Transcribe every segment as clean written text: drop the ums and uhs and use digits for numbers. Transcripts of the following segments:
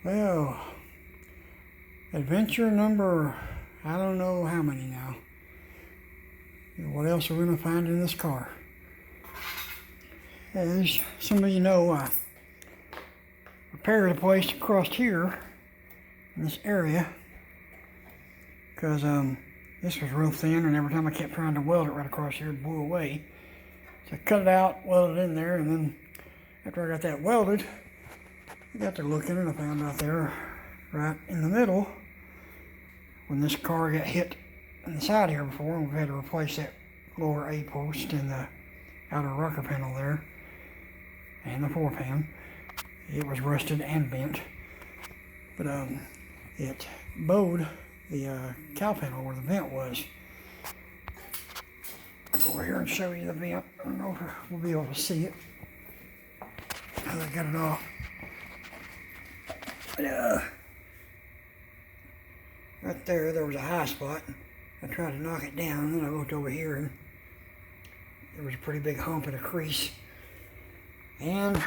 Well, adventure number, I don't know how many now. What else are we going to find in this car? As some of you know, I repaired a place across here in this area because this was real thin, and every time I kept trying to weld it right across here, it blew away. So I cut it out, welded it in there, and then after I got that welded, I got to looking and I found out there, right in the middle, when this car got hit in the side here before, and we had to replace that lower A post and the outer rocker panel there, and the floor pan. It was rusted and bent, but it bowed the cowl panel where the vent was. I'll go over here and show you the vent. I don't know if we'll be able to see it. I got it off. But, right there was a high spot. I tried to knock it down, and then I looked over here, and there was a pretty big hump and a crease. And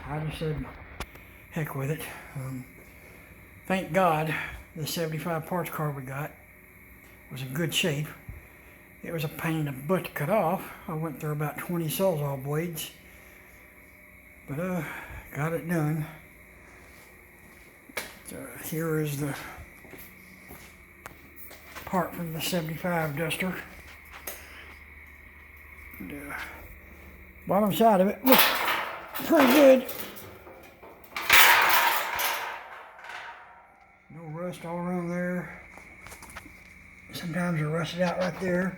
I just said, heck with it. Thank God the 75 parts car we got was in good shape. It was a pain in the butt to cut off. I went through about 20 Sawzall blades, but got it done. So here is the part from the 75 Duster. And, bottom side of it looks pretty good. No rust all around there. Sometimes it rusted out right there.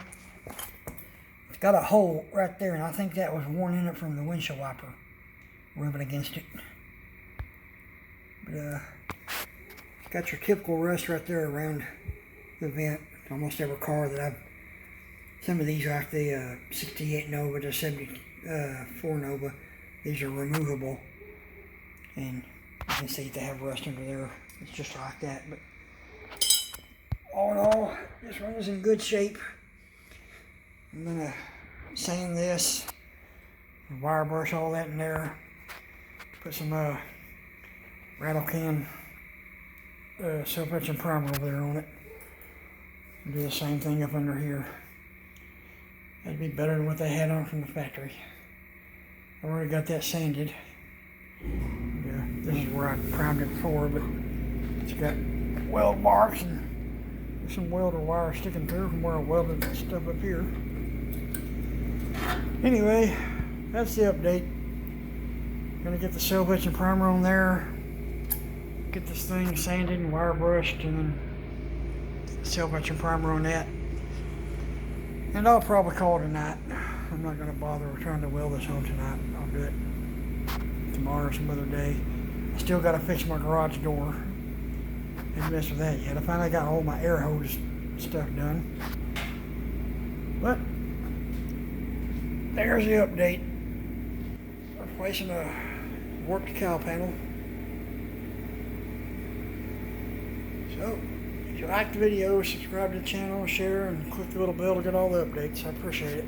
It's got a hole right there, and I think that was worn in it from the windshield wiper rubbing against it. But it's got your typical rust right there around the vent. Almost every car that I've, some of these are like the 68 Nova, the 74 Nova, these are removable, and you can see they have rust under there. It's just like that, but all in all, this one is in good shape. I'm gonna sand this, wire brush all that in there, put some rattle can self-etching primer over there on it. And do the same thing up under here. That'd be better than what they had on from the factory. I already got that sanded. Yeah, this is where I primed it before, but it's got weld marks and some welder wire sticking through from where I welded that stuff up here. Anyway, that's the update. Gonna get the self-etching primer on there, get this thing sanded and wire brushed, and then self-etching primer on that. And I'll probably call it a night. I'm not gonna bother trying to weld this on tonight. I'll do it tomorrow or some other day. I still gotta fix my garage door. Haven't messed with that yet. I finally got all my air hose stuff done. But there's the update. Replacing a warped cowl panel. So, if you like the video, subscribe to the channel, share, and click the little bell to get all the updates. I appreciate it.